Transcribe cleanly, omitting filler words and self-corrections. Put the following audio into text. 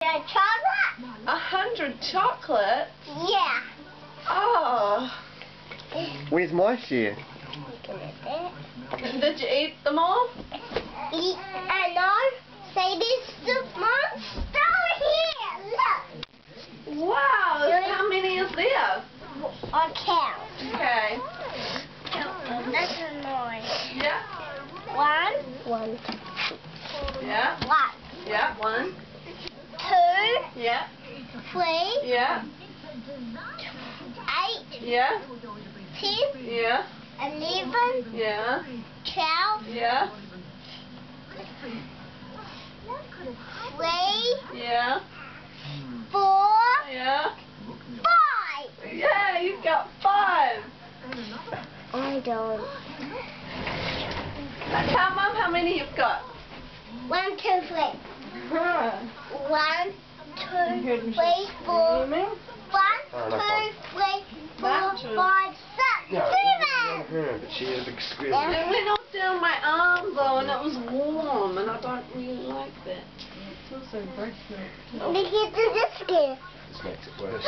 Chocolate? 100 chocolates? Yeah. Oh. Where's my share? Did you eat them all? I know. Say this to monster here. Look. Wow. How many is there? I count. Okay. That's annoying. Yeah. One. Yeah. One. Yeah. 1. 2. Yeah. 3. Yeah. 8. Yeah. 10. Yeah. 11. Yeah. 12. Yeah. 3. Yeah. 4. Yeah. 5. Yeah, you've got 5. I don't. Tell Mum how many you've got. 1, 2, 3. Huh. 1, 2, 3, 4. 1, 2, 3, 4, 5, 6, 7. But she had a big square. It went all down my arm though, and it was warm, and I don't really like that. Look at the biscuit. This makes it worse.